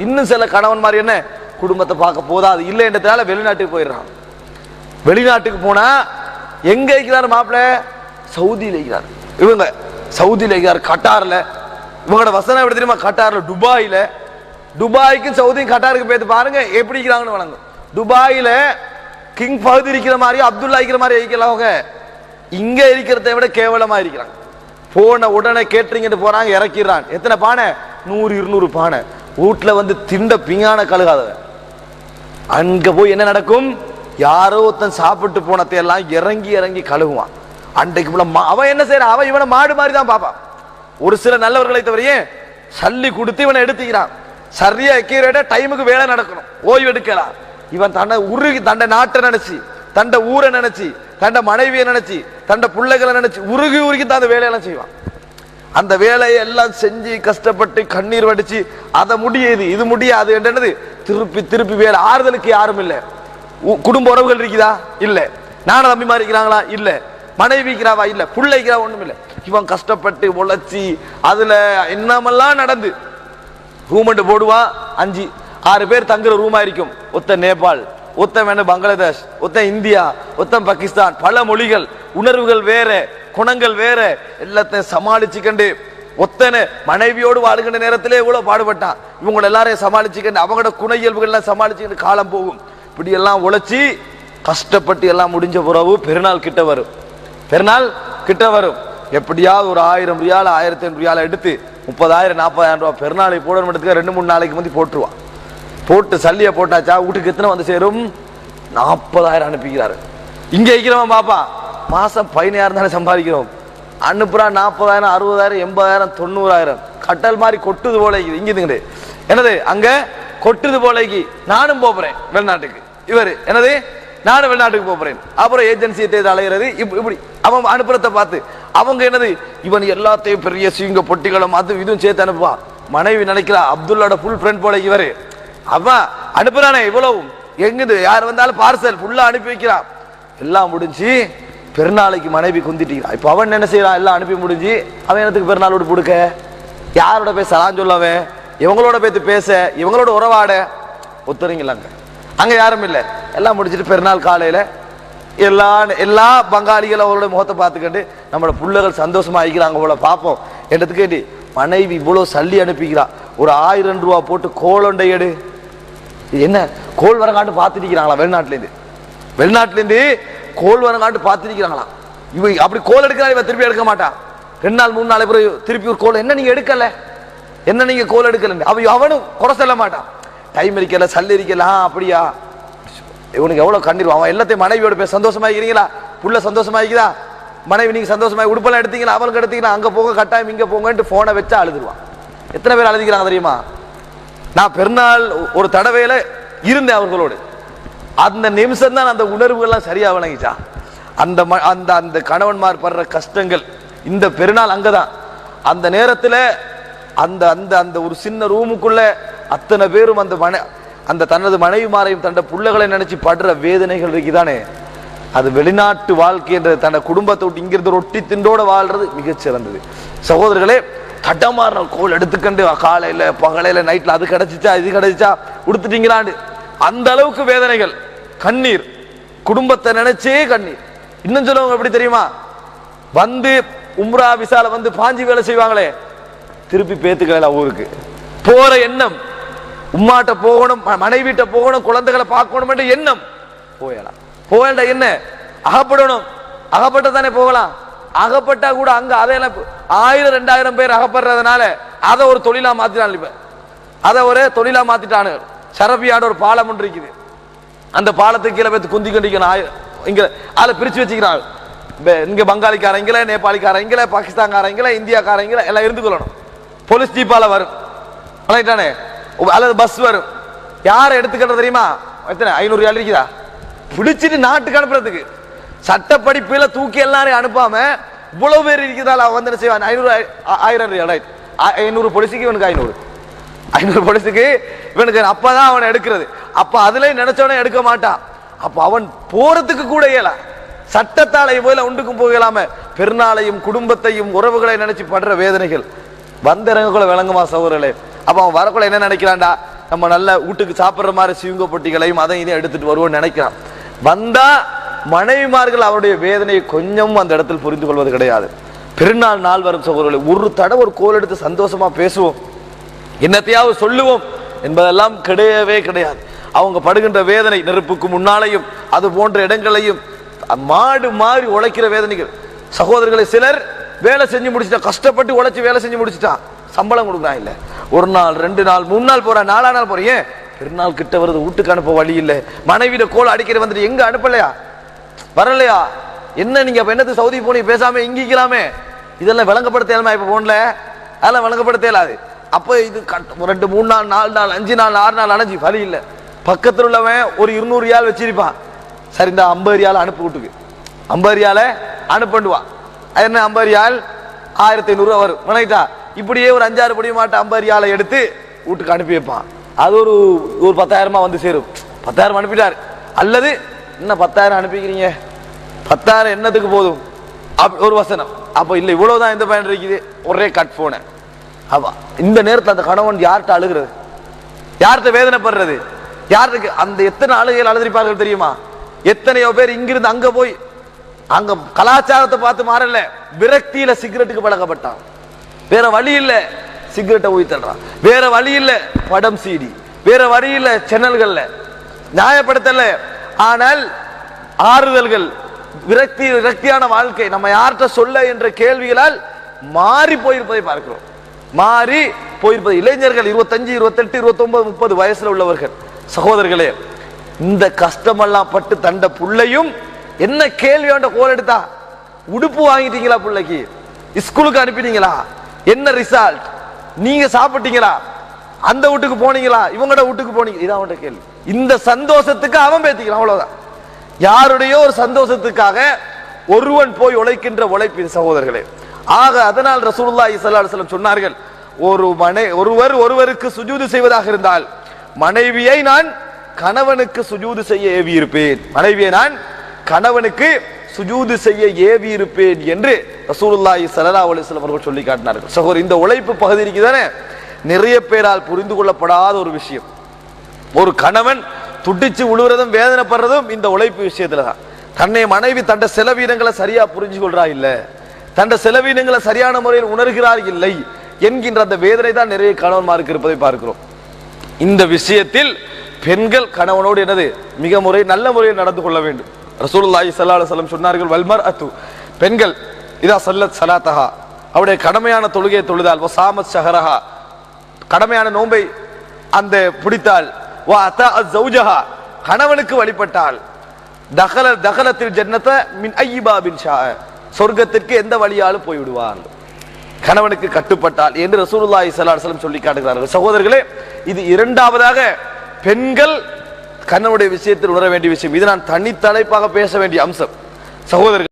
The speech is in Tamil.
இன்னும் சில கணவன் மாதிரி என்ன குடும்பத்தை பார்க்க போதாது இல்லைன்றதால வெளிநாட்டுக்கு போயிடுறான். வெளிநாட்டுக்கு போனா எங்க இருக்கிறார் மாப்பிள்ள? சவுதியில இருக்கிறார். இவங்க சவுதியில இருக்கிறார், கட்டார்ல. இவங்களோட வசனம் எப்படி தெரியுமா? கட்டார்ல, துபாயில. துபாய்க்கும் சவுதியும் கட்டாருக்கு போய் பாருங்க எப்படி இருக்கிறாங்கன்னு வழங்கும். துபாயில கிங் ஃபஹத் இருக்கிற மாதிரி, அப்துல்லா இருக்கிற மாதிரி இருக்கிறாங்க. அவங்க இங்க இருக்கிறத விட கேவலமா இருக்கிறாங்க. போன உடனே கேட்டரிங் போறாங்க, இறக்கிறான். எத்தனை பானை? 100-200 பானை. வீட்டுல வந்து திண்ட பிங்கான கழுகாத. அங்க போய் என்ன நடக்கும்? யாரோ ஒருத்தன் சாப்பிட்டு போனதை எல்லாம் இறங்கி இறங்கி கழுகுவான். அன்றைக்கு அவன் என்ன செய்யறான்? அவன் இவனை மாடு மாதிரி தான் பார்ப்பான். ஒரு சில நல்லவர்களை தவிர சல்லி கொடுத்து இவனை எடுத்துக்கிறான். சரியா எக்கீரேட்டா டைமுக்கு வேலை நடக்கணும், ஓய்வு எடுக்கலாம். இவன் தன்னை உருகி தண்ட நாட்டை நினைச்சு, தண்ட ஊரை நினைச்சு, தண்ட மனைவியை நினைச்சு, தண்ட பிள்ளைகளை நினைச்சு உருகி உருகி தான் அந்த வேலையெல்லாம் செய்வான். அந்த வேலையை எல்லாம் செஞ்சு கஷ்டப்பட்டு கண்ணீர் வடிச்சு அதை முடியுது இது முடியாது என்னது திருப்பி திருப்பி வேலை. ஆறுதலுக்கு யாரும் இல்லை. குடும்ப உறவுகள் இருக்குதா? இல்ல. நான தம்பி மாதிரி இருக்கிறாங்களா? இல்ல. மனைவி இருக்கிறாவா? இல்ல. பிள்ளைக்கிறா? ஒண்ணும் இல்லை. இவன் கஷ்டப்பட்டு உழைச்சி அதுல என்னமெல்லாம் நடந்து ரூம் போடுவா. 5-6 பேர் தங்குற ரூமா இருக்கும். ஒத்த நேபாள், ஒத்த வேண பங்களாதேஷ், ஒத்த இந்தியா, ஒத்த பாகிஸ்தான். பல மொழிகள், உணர்வுகள் வேற, குணங்கள் வேற. எல்லாத்தையும் சமாளிச்சுக்கண்டு ஒத்தனை மனைவியோடு வாழ்கின்ற நேரத்திலே இவ்வளவு பாடுபட்டான். இவங்க எல்லாரையும் சமாளிச்சுக்கண்டு அவங்களோட குண இயல்புகள் எல்லாம் சமாளிச்சுக்கிட்டு காலம் போகும். இப்படி எல்லாம் உழைச்சி கஷ்டப்பட்டு எல்லாம் முடிஞ்ச பிறகு பெருநாள் கிட்ட வரும். பெருநாள் கிட்ட வரும். எப்படியாவது ஒரு 1000 ரியால் 1500 ரியால் எடுத்து 30,000-40,000 ரூபாய் பெருநாளை போடணும். 2-3 நாளைக்கு வந்து போட்டுருவான். போட்டு சல்லியை போட்டாச்சா வீட்டுக்கு எத்தனை வந்து சேரும்? 40,000 அனுப்பிக்கிறாரு. இங்க இருக்கிறவன் பாப்பா மாசம் 15,000 தானே சம்பாதிக்கிறோம். அனுப்புறா 40,000, 60,000, 80,000, 90,000 கட்டல் மாதிரி கொட்டுது போல. இங்க என்னது அங்க கொட்டுது போலைக்கு. நானும் போறேன் வெளிநாட்டுக்கு. இவரு என்னது நானும் வெளிநாட்டுக்கு போறேன். அப்புறம் ஏஜென்சியை தேர்தல் அலைகிறது. இப்படி அவன் அனுப்புறத பார்த்து அவங்க என்னது இவன் எல்லாத்தையும் பெரிய சீங்க பொட்டிகளும் அது இதுவும் சேர்த்து அனுப்புவா. மனைவி நினைக்கிறா அப்துல்லாட ஃபுல் ஃப்ரெண்ட் போல இவரு. அவன் அனுப்புறானே இவ்வளவும் எங்குது யார் வந்தாலும் பார்சல் ஃபுல்லா அனுப்பி வைக்கிறான். எல்லாம் முடிஞ்சு பெருநாளைக்கு மனைவி குந்திட்டீங்களா. இப்ப அவன் என்ன செய்யறான்? எல்லாம் அனுப்பி முடிஞ்சு அவன் என்னத்துக்கு பெருநாள் விட்டு கொடுக்க? யாரோட பேச சலான் சொல்லவன்? இவங்களோட பேத்து பேச, இவங்களோட உறவாட ஒத்துறீங்களாங்க. அங்க யாரும் இல்லை. எல்லாம் முடிச்சுட்டு பெருநாள் காலையில எல்லா பங்காளிகள் அவரோட முகத்தை பார்த்துக்கிட்டு நம்மளோட பிள்ளைகள் சந்தோஷமா ஆகிக்கிறாங்க போல பார்ப்போம். எடுத்துக்கிட்டு மனைவி இவ்வளவு சல்லி அனுப்பிக்கிறா. ஒரு 1000 ரூபா போட்டு கோலொண்டை எடு. என்ன கோல் வரங்காட்டு பார்த்துருக்கிறாங்களா? வெளிநாட்டிலேருந்து கோல் வரங்காட்டு பார்த்துருக்கிறாங்களா? இவ அப்படி கோல் எடுக்கிறா. இவ திருப்பி எடுக்க மாட்டான். 2 நாள் 3 நாள் பிறகு திருப்பி ஒரு கோல். என்ன நீங்க எடுக்கல? என்ன நீங்க கோல் எடுக்கல? அவனும் குறை சொல்ல மாட்டான். டைம் இருக்கல, சல்லி இருக்கல. அப்படியா? இவனுக்கு எவ்வளவு கண்ணீர். அவன் எல்லாத்தையும் மனைவியோட போய் சந்தோஷமா இருக்கிறீங்களா? புள்ள சந்தோஷமா இருக்குதா? மனைவி நீங்க சந்தோஷமா உடுப்பெல்லாம் எடுத்தீங்களா? அவளுக்கு எடுத்தீங்களா? அங்க போங்க கட்டாயம் இங்க போங்கன்ட்டு போனை வச்சா அழுதுருவான். எத்தனை பேர் அழுதிக்கிறாங்க தெரியுமா? நான் பெருநாள் ஒரு தடவையில இருந்தேன் அவர்களோடு. அந்த நிமிஷம் தான் அந்த உணர்வுகள்லாம் சரியா விளங்கிச்சா. அந்த அந்த அந்த கணவன்மார் படுற கஷ்டங்கள் இந்த பெருநாள் அங்கதான். அந்த நேரத்துல அந்த அந்த அந்த ஒரு சின்ன ரூமுக்குள்ள அத்தனை பேரும் அந்த தனது மனைவிமாரையும் தன்னை பிள்ளைகளை நினைச்சு படுற வேதனைகள் இருக்குதானே. அது வெளிநாட்டு வாழ்க்கை என்ற தன்னை குடும்பத்தை விட்டு இங்கிருந்து ரொட்டி திண்டோட வாழ்றது மிகச்சிறந்தது. சகோதரர்களே, தட்டமாற கோல் எடுத்துக்கண்டு காலையில பகலையில நைட்ல அது கிடைச்சிச்சா இது கிடைச்சிச்சா உடுத்துட்டீங்களான்னு அந்த அளவுக்கு வேதனைகள், கண்ணீர், குடும்பத்தை நினைச்சே கண்ணீர். இன்னும் சொல்லுவாங்க எப்படி தெரியுமா? வந்து உம்ரா விசால வந்து பாஞ்சி வேலை செய்வாங்களே, திருப்பி பேத்துக்கல ஊருக்கு போற எண்ணம், உம்மாட்ட போகணும், மனைவிட்ட போகணும், குழந்தைகளை பார்க்கணும் என்ற எண்ணம் போயலாம். போயல என்ன அகப்படணும், அகப்பட்ட தானே போகலாம். அகப்பட்டா கூட அங்க அதையெல்லாம் 1000-2000 பேர் அகப்படுறதுனால அதை ஒரு தொழிலா மாத்திட்டான். இப்ப அதை ஒரு தொழிலா மாத்திட்டானு. சரபியாட ஒரு பாலம் ஒன்று இருக்குது. அந்த பாலத்துக்கு கீழே போய் குந்தி கண்டிக்கணும். இங்க அதை பிரிச்சு வச்சுக்கிறாங்க. இங்க பங்காளிக்காரங்கள, நேபாளிக்காரங்கள, பாகிஸ்தான்காரங்கள, இந்தியாக்காரங்கள எல்லாம் இருந்து கொள்ளணும். போலீஸ் ஜீப்பால வரும் அல்லது பஸ் வரும். யாரை எடுத்துக்கிறது தெரியுமா? எத்தனை 500 ரியால் இருக்குதா? பிடிச்சிட்டு நாட்டுக்கு அனுப்புறதுக்கு. சட்டப்படிப்புல தூக்கி எல்லாரையும் அனுப்பாம இவ்வளவு பேர் இருக்குதால வந்து என்ன செய்வான்? 1000 ரியால். 500 போலீஸுக்கு இவனுக்கு 500 போலீஸுக்கு இவனுக்கு. அப்பதான் அவனை எடுக்கிறது. அப்ப அதுல நினைச்சவனே எடுக்க மாட்டான். அப்ப அவன் போறதுக்கு கூட இயல. சட்டத்தாலை போல உண்டுக்கும் போகலாம பெருநாளையும் குடும்பத்தையும் உறவுகளை நினைச்சு படுற வேதனைகள் வந்திறங்குள்ள விளங்குமா சகோதரர்களே? அப்ப அவன் வரக்குள்ள என்ன நினைக்கிறான்டா? நம்ம நல்ல வீட்டுக்கு சாப்பிட்ற மாதிரி சிவங்க பொட்டிகளையும் அதையும் இதையும் எடுத்துட்டு வருவோம்னு நினைக்கிறான். வந்தா மனைவிமார்கள் அவருடைய வேதனையை கொஞ்சமும் அந்த இடத்தில் புரிந்து கொள்வது கிடையாது. பெருநாள் நாள் வரும் சகோதரர்களை ஒரு தடவை ஒரு கோல் எடுத்து சந்தோஷமா பேசுவோம், என்னத்தையாவது சொல்லுவோம் என்பதெல்லாம் கிடையவே கிடையாது. அவங்க படுகின்ற வேதனை நெருப்புக்கு முன்னாலையும் அது போன்ற இடங்களையும் மாடு மாறி உழைக்கிற வேதனைகள். சகோதரர்களை சிலர் வேலை செஞ்சு முடிச்சுட்டா, கஷ்டப்பட்டு உழைச்சி வேலை செஞ்சு முடிச்சுட்டான், சம்பளம் கொடுக்குறான் இல்ல, ஒரு நாள் 2 நாள் 3 நாள் போற, 4 நாள் போறீங்க, பெருநாள் கிட்ட வருது, வீட்டுக்கு அனுப்ப வழி இல்லை, மனைவியில கோல் அடிக்கிற வந்துட்டு எங்க அனுப்பலையா வரலையா, என்ன நீங்க என்னது சவுதி போனி பேசாம இங்கிக்கலாமே, இதெல்லாம் விளங்கப்படுத்தலாமா? இப்ப போன்ல அதெல்லாம் விளங்கப்படுத்த இயலாது. அப்ப இது 2 3 நாள் 4 நாள் 5 நாள் 6 நாள் அணைஞ்சி வழி இல்லை. பக்கத்தில் உள்ளவன் ஒரு 200 ரியால் வச்சிருப்பான், சரி இந்த 50 ரியால் அனுப்பு வீட்டுக்கு, 50 ரியால அனுப்பிடுவான், என்ன 50 ரியால் 1500 வரும் வணங்கிட்டா. இப்படியே ஒரு 5-6 படி மாட்ட 50 ரியாலை எடுத்து வீட்டுக்கு அனுப்பி வைப்பான். அது ஒரு 10,000 வந்து சேரும். 10,000 அனுப்பிட்டாரு. அல்லது என்ன 10,000 அனுப்பிக்கிறீங்க, 10,000 என்னத்துக்கு போதும் ஒரு வசனம். அப்ப இல்ல இவ்வளவுதான் இந்த பயன் இருக்குது, ஒரே கட் போன. அப்ப இந்த நேரத்தில் அந்த கணவன் யார்கிட்ட அழுகிறது, யார்கிட்ட வேதனைப்படுறது, யாருக்கு அந்த எத்தனை அழுகைகள் அழுதிருப்பார்கள் தெரியுமா? எத்தனையோ பேர் இங்கிருந்து அங்க போய் அங்க கலாச்சாரத்தை பார்த்து மாறல, விரக்தியில சிகரெட்டுக்கு பழக்கப்பட்டான், வேற வழி இல்ல சிகரெட்டை ஊத்தி தள்ளுறான், வேற வழி இல்ல படம் சீடி, வேற வழி இல்ல சேனல்கள்ல நியாயப்படுத்தல. ஆனால் ஆறுதல்கள், விரக்தியான வாழ்க்கை நம்ம யார்கிட்ட சொல்ல என்ற கேள்விகளால் மாறி போயிருப்பதை பார்க்கிறோம். மாறி போயிருப்பது இளைஞர்கள் 25 28 29 30 வயசுல உள்ளவர்கள். சகோதரர்களே, இந்த கஷ்டமெல்லாம் பட்டு தண்ட புள்ளையும் என்ன கேள்வி வேண்ட கோல் எடுத்தா, உடுப்பு வாங்கிட்டீங்களா, பிள்ளைக்கு ஸ்கூலுக்கு அனுப்பிட்டீங்களா, என்ன ரிசல்ட், நீங்க சாப்பிட்டீங்களா, அந்த வீட்டுக்கு போனீங்களா, இவங்கட வீட்டுக்கு போனீங்க, இதான் அவன் கேள்வி. இந்த சந்தோஷத்துக்கு அவன் பேத்திக்கிறான், அவ்வளவுதான். யாருடைய ஒரு சந்தோஷத்துக்காக ஒருவன் போய் உழைக்கின்ற உழைப்பின் சகோதரர்களே. ஆக அதனால் ரசூலுல்லாஹி ஸல்லல்லாஹு அலைஹி வஸல்லம் சொன்னார்கள், ஒருவர் ஒருவருக்கு சுஜூது செய்வதாக இருந்தால் மனைவியை நான் கணவனுக்கு சுஜூது செய்ய ஏவி இருப்பேன், மனைவியை நான் கணவனுக்கு சுஜூது செய்ய ஏவி இருப்பேன் என்று ரசூலுல்லாஹி ஸல்லல்லாஹு அலைஹி வஸல்லம் அவர்கள் சொல்லி காட்டினார்கள். சகோதரர், இந்த உழைப்பு பகுதி இருக்குதானே, நிறைய பேரால் புரிந்து கொள்ளப்படாத ஒரு விஷயம். ஒரு கணவன் துடிச்சு உழுவுறதும் வேதனைப்படுறதும் இந்த உழைப்பு விஷயத்துல தான். தன்னை மனைவி தண்ட செலவீனங்களை சரியா புரிஞ்சு கொள்றா இல்ல, தண்ட செலவீனங்களை சரியான முறையில் உணர்கிறார் இல்லை என்கின்ற அந்த வேதனை தான் நிறைய கணவன்மாருக்கு இருப்பதை பார்க்கிறோம். இந்த விஷயத்தில் பெண்கள் கணவனோடு என்னது மிக நல்ல முறையில் நடந்து கொள்ள வேண்டும். ரசூலுல்லாஹி ஸல்லல்லாஹு அலைஹி வஸல்லம் சொன்னார்கள், வல்மர் அத்து, பெண்கள் இதா சல்லத் ஸலாத்தஹா, அவருடைய கடமையான தொழுகையை தொழுதால், வசாமத் ஷஹரஹா, கடமையான நோன்பை அந்த பிடித்தால், வா அத்தஅத் ஜௌஜஹா, கணவனுக்கு வழிபட்டால், தகலத்தில் ஜன்னத மின் ஐயிபாபின் ஷா, சொர்க்கத்திற்கு எந்த வழியாலும் போய் விடுவார், கணவனுக்கு கட்டுப்பட்டால் என்று ரசூலுல்லாஹி ஸல்லல்லாஹு அலைஹி வஸல்லம் சொல்லி காட்டுகிறார்கள். சகோதரர்களே, இது இரண்டாவதாக பெண்கள் கணவனுடைய விஷயத்தில் உணர வேண்டிய விஷயம். இது நான் தனித்தலைப்பாக பேச வேண்டிய அம்சம். சகோதரர்கள்,